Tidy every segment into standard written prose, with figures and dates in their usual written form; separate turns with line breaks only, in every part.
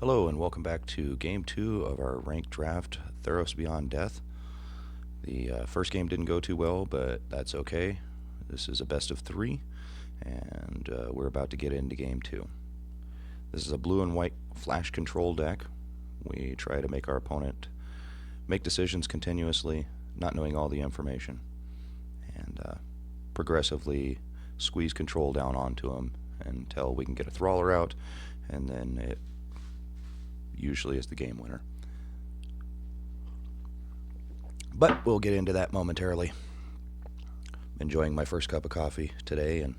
Hello and welcome back to Game 2 of our ranked draft, Theros Beyond Death. The first game didn't go too well, but that's okay. This is a best of 3, and we're about to get into Game 2. This is a blue and white flash control deck. We try to make our opponent make decisions continuously, not knowing all the information, and progressively squeeze control down onto him until we can get a Trawler out, and then it usually is the game winner. But we'll get into that momentarily. I'm enjoying my first cup of coffee today and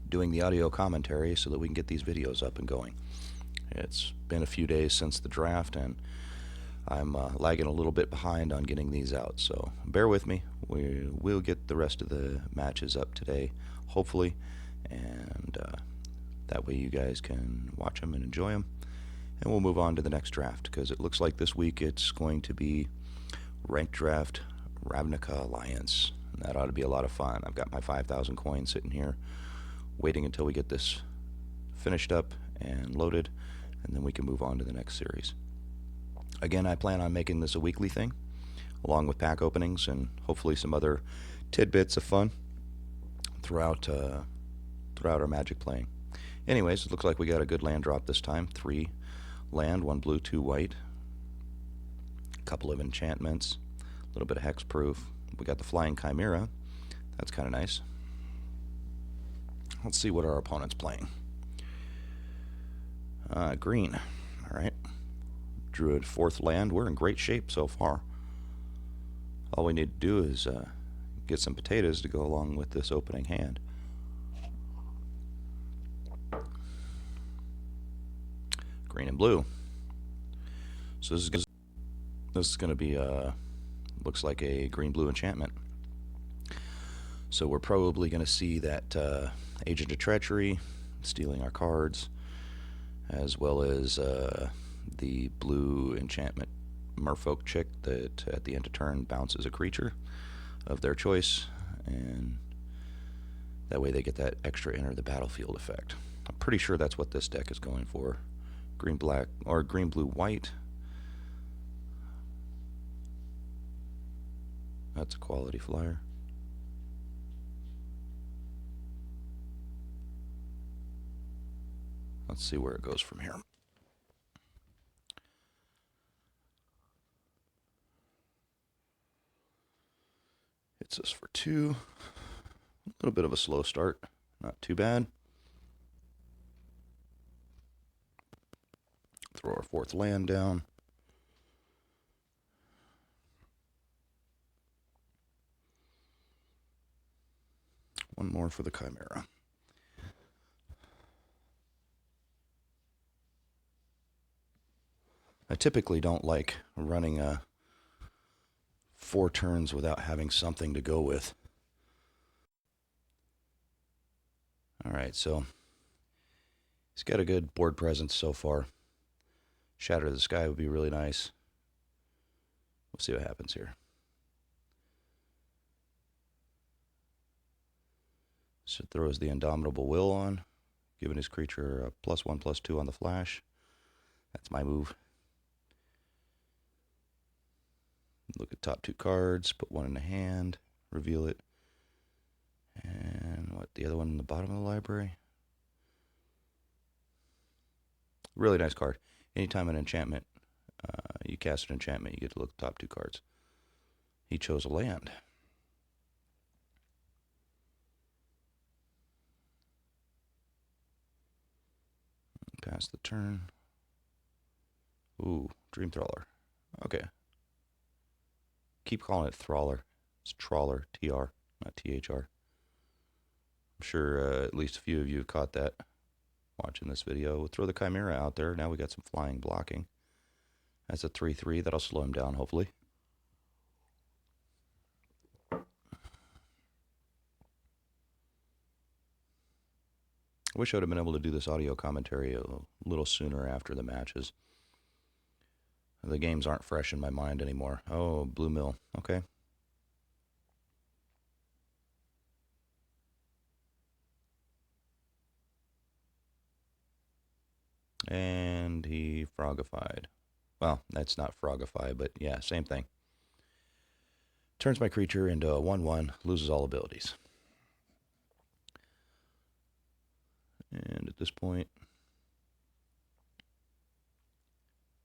doing the audio commentary so that we can get these videos up and going. It's been a few days since the draft, and I'm lagging a little bit behind on getting these out, so bear with me. We'll get the rest of the matches up today, hopefully, and that way you guys can watch them and enjoy them. And we'll move on to the next draft, because it looks like this week it's going to be Ranked Draft Ravnica Alliance. And that ought to be a lot of fun. I've got my 5,000 coins sitting here, waiting until we get this finished up and loaded, and then we can move on to the next series. Again, I plan on making this a weekly thing, along with pack openings and hopefully some other tidbits of fun throughout our Magic playing. Anyways, it looks like we got a good land drop this time. 3 land, 1 blue, 2 white. A couple of enchantments, a little bit of hexproof. We got the Flying Chimera. That's kind of nice. Let's see what our opponent's playing. Green. All right. Drew a 4th land. We're in great shape so far. All we need to do is get some potatoes to go along with this opening hand. Green and blue. So this is going to be looks like a green-blue enchantment. So we're probably going to see that Agent of Treachery, stealing our cards, as well as the blue enchantment Merfolk chick that at the end of turn bounces a creature of their choice, and that way they get that extra enter the battlefield effect. I'm pretty sure that's what this deck is going for. Green-black or green-blue-white. That's a quality flyer. Let's see where it goes from here. Hits us for 2. A little bit of a slow start. Not too bad. Throw our 4th land down. One more for the Chimera. I typically don't like running 4 turns without having something to go with. Alright, so he's got a good board presence so far. Shatter the Sky would be really nice. We'll see what happens here. So throws the Indomitable Will on, giving his creature a +1/+2 on the flash. That's my move. Look at top 2 cards, put 1 in the hand, reveal it. And what, the other one in the bottom of the library? Really nice card. Anytime an enchantment, you cast an enchantment, you get to look at the top 2 cards. He chose a land. Pass the turn. Ooh, Dream Trawler. Okay. Keep calling it Trawler. It's Trawler, T-R, not T-H-R. I'm sure at least a few of you have caught that watching this video. We'll throw the Chimera out there. Now we got some flying blocking. That's a 3/3. That'll slow him down, hopefully. I wish I would have been able to do this audio commentary a little sooner after the matches. The games aren't fresh in my mind anymore. Oh, Blue Mill. Okay. And he frogified. Well, that's not frogify, but yeah, same thing. Turns my creature into a 1/1, loses all abilities. And at this point,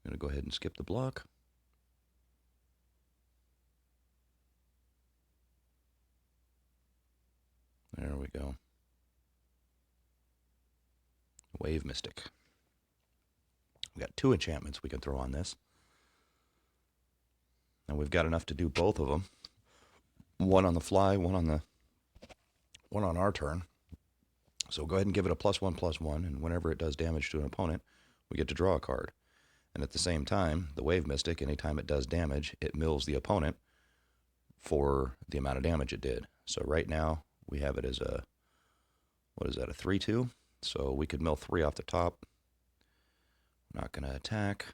I'm going to go ahead and skip the block. There we go. Wave Mystic. We got 2 enchantments we can throw on this. And we've got enough to do both of them. One on the fly, one on our turn. So go ahead and give it a +1/+1, and whenever it does damage to an opponent, we get to draw a card. And at the same time, the Wave Mystic, anytime it does damage, it mills the opponent for the amount of damage it did. So right now, we have it as a, what is that, a 3/2? So we could mill 3 off the top. Not going to attack.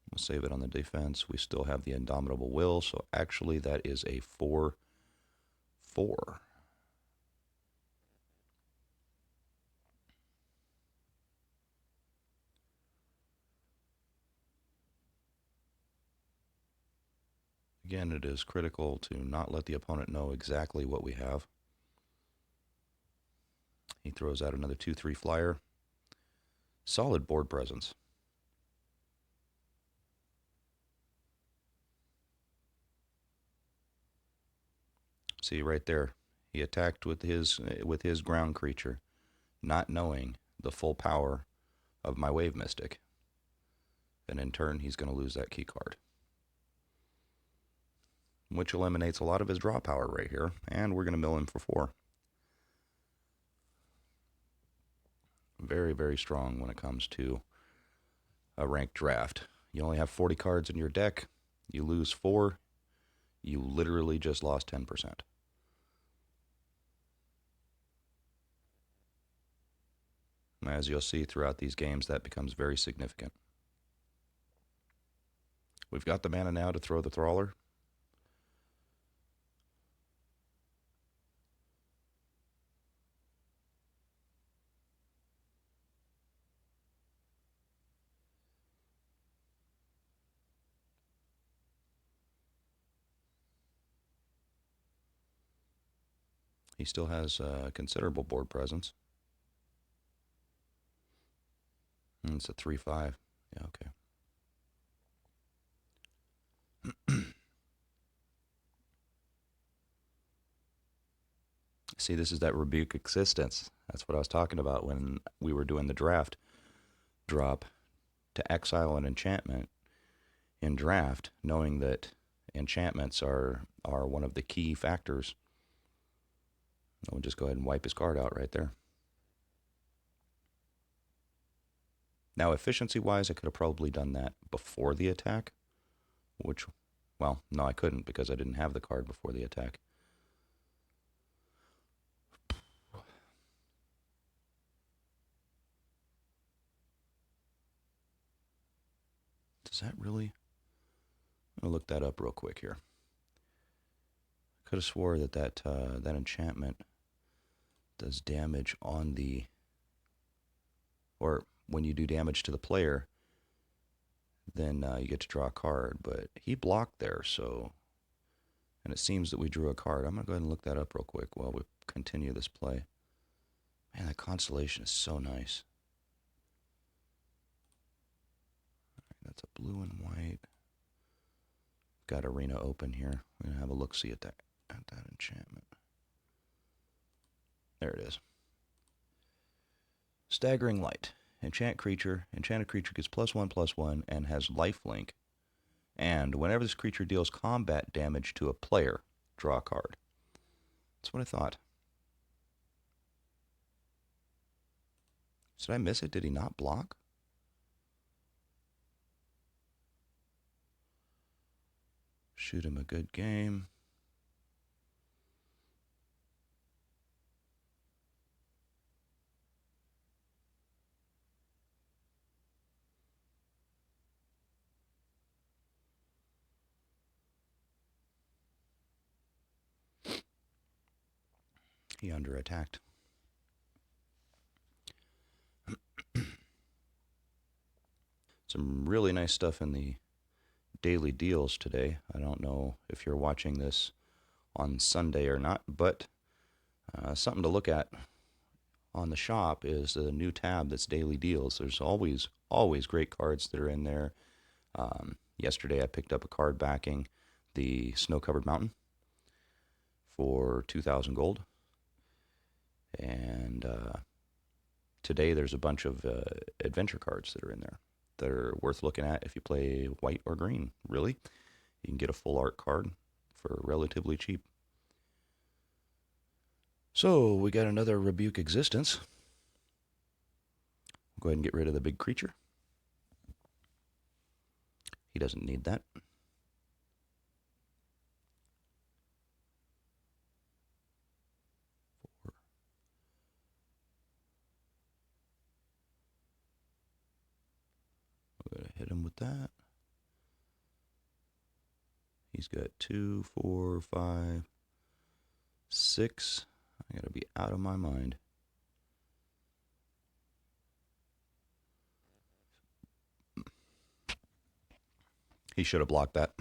We'll save it on the defense. We still have the Indomitable Will, so actually that is a 4/4. Again, it is critical to not let the opponent know exactly what we have. He throws out another 2/3 flyer. Solid board presence. See right there, he attacked with his ground creature, not knowing the full power of my Wave Mystic. And in turn, he's going to lose that key card, which eliminates a lot of his draw power right here, and we're going to mill him for 4. Very, very strong when it comes to a ranked draft. You only have 40 cards in your deck. You lose 4. You literally just lost 10%. As you'll see throughout these games, that becomes very significant. We've got the mana now to throw the Trawler. He still has considerable board presence. And it's a 3/5. Yeah, okay. See, this is that Rebuke Existence. That's what I was talking about when we were doing the draft. Drop to exile an enchantment in draft, knowing that enchantments are one of the key factors. We'll just go ahead and wipe his card out right there. Now, efficiency-wise, I could have probably done that before the attack, which, well, no, I couldn't because I didn't have the card before the attack. Does that really? I'm going to look that up real quick here. I could have swore that enchantment does damage on the, or when you do damage to the player, then you get to draw a card. But he blocked there, so, and it seems that we drew a card. I'm going to go ahead and look that up real quick while we continue this play. Man, that constellation is so nice. That's a blue and white. Got Arena open here. We're going to have a look-see at that enchantment. There it is. Staggering Light. Enchanted creature gets +1/+1 and has lifelink. And whenever this creature deals combat damage to a player, draw a card. That's what I thought. Did I miss it? Did he not block? Shoot him a good game. He under-attacked. Some really nice stuff in the daily deals today. I don't know if you're watching this on Sunday or not, but something to look at on the shop is the new tab that's daily deals. There's always great cards that are in there. Yesterday I picked up a card backing the snow-covered mountain for 2,000 gold. And today there's a bunch of adventure cards that are in there that are worth looking at if you play white or green. Really, you can get a full art card for relatively cheap. So we got another Rebuke Existence. Go ahead and get rid of the big creature. He doesn't need that. We're going to hit him with that. He's got 2, 4, 5, 6. I gotta be out of my mind. He should have blocked that.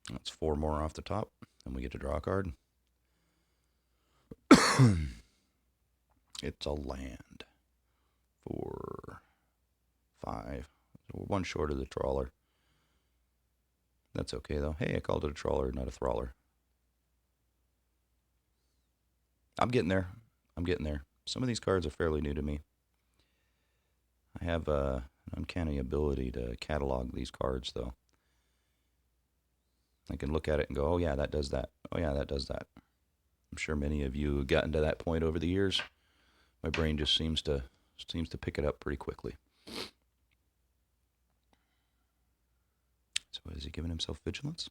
That's 4 more off the top, and we get to draw a card. It's a land for 5. So we're 1 short of the trawler. That's okay, though. Hey, I called it a trawler, not a trawler. I'm getting there. Some of these cards are fairly new to me. I have an uncanny ability to catalog these cards, though. I can look at it and go, oh yeah, that does that. Oh yeah, that does that. I'm sure many of you have gotten to that point over the years. My brain just seems to pick it up pretty quickly. So is he giving himself vigilance?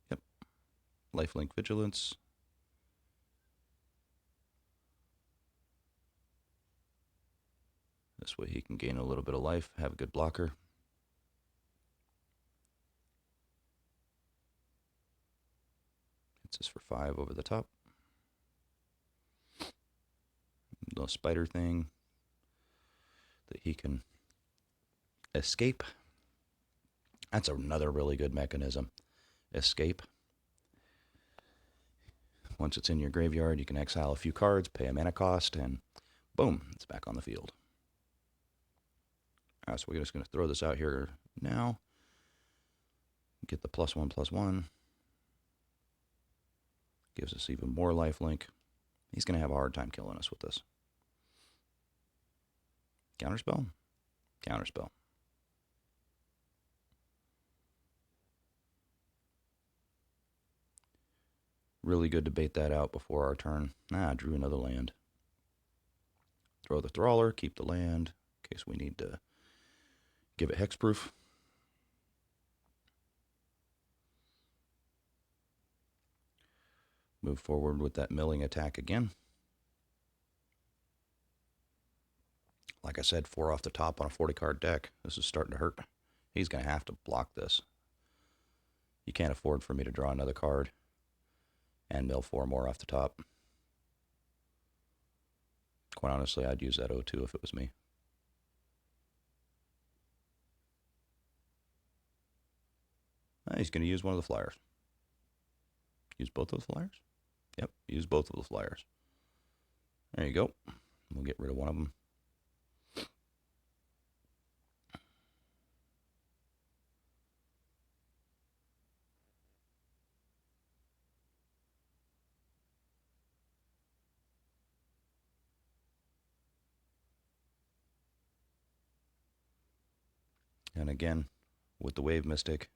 Yep. Lifelink vigilance. This way he can gain a little bit of life, have a good blocker. Hits us for 5 over the top. Little spider thing that he can escape. That's another really good mechanism. Escape. Once it's in your graveyard, you can exile a few cards, pay a mana cost, and boom, it's back on the field. All right, so we're just going to throw this out here now. Get the +1/+1. Gives us even more lifelink. He's going to have a hard time killing us with this. Counterspell? Counterspell. Really good to bait that out before our turn. I drew another land. Throw the Trawler, keep the land, in case we need to give it hexproof. Move forward with that milling attack again. Like I said, 4 off the top on a 40-card deck. This is starting to hurt. He's going to have to block this. You can't afford for me to draw another card and mill 4 more off the top. Quite honestly, I'd use that O2 if it was me. He's going to use one of the flyers. Use both of the flyers? Yep, use both of the flyers. There you go. We'll get rid of one of them. And again, with the Wave Mystic,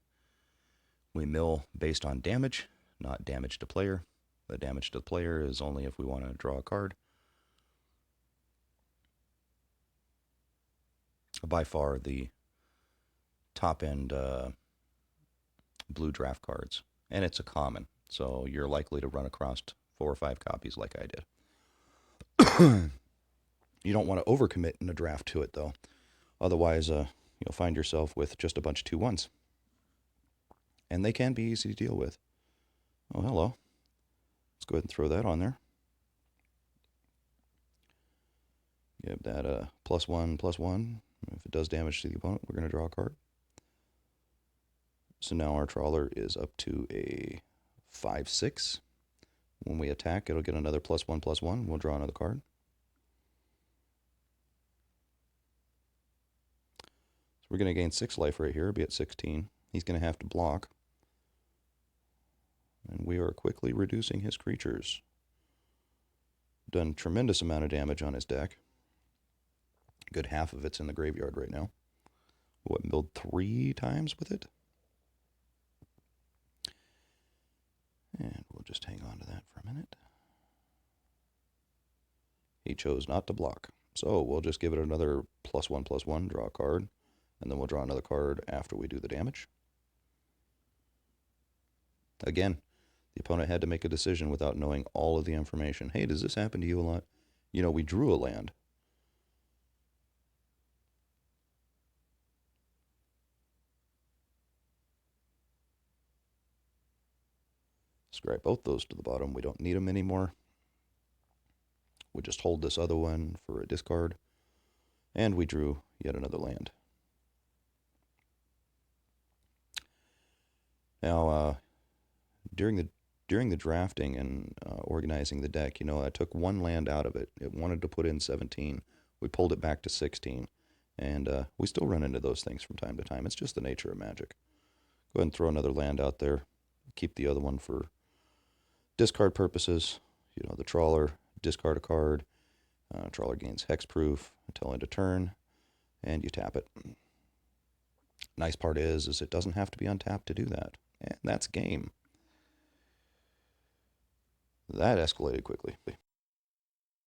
we mill based on damage, not damage to player. The damage to the player is only if we want to draw a card. By far the top end blue draft cards. And it's a common, so you're likely to run across 4 or 5 copies like I did. You don't want to overcommit in a draft to it, though. Otherwise, you'll find yourself with just a bunch of 2/1s. And they can be easy to deal with. Oh, hello. Let's go ahead and throw that on there. Give that a +1/+1. If it does damage to the opponent, we're going to draw a card. So now our trawler is up to a 5/6. When we attack, it'll get another +1/+1. We'll draw another card. So we're going to gain 6 life right here, be at 16. He's going to have to block. And we are quickly reducing his creatures. Done tremendous amount of damage on his deck. Good half of it's in the graveyard right now. What, build 3 times with it? And we'll just hang on to that for a minute. He chose not to block. So we'll just give it another +1/+1, draw a card, and then we'll draw another card after we do the damage. Again, the opponent had to make a decision without knowing all of the information. Hey, does this happen to you a lot? You know, we drew a land. Scrap both those to the bottom. We don't need them anymore. We just hold this other one for a discard. And we drew yet another land. Now, during the drafting and organizing the deck, I took 1 land out of it. It wanted to put in 17. We pulled it back to 16. And we still run into those things from time to time. It's just the nature of Magic. Go ahead and throw another land out there. Keep the other one for discard purposes. The trawler, discard a card. Trawler gains hexproof until end of turn, and you tap it. Nice part is it doesn't have to be untapped to do that. And that's game. That escalated quickly.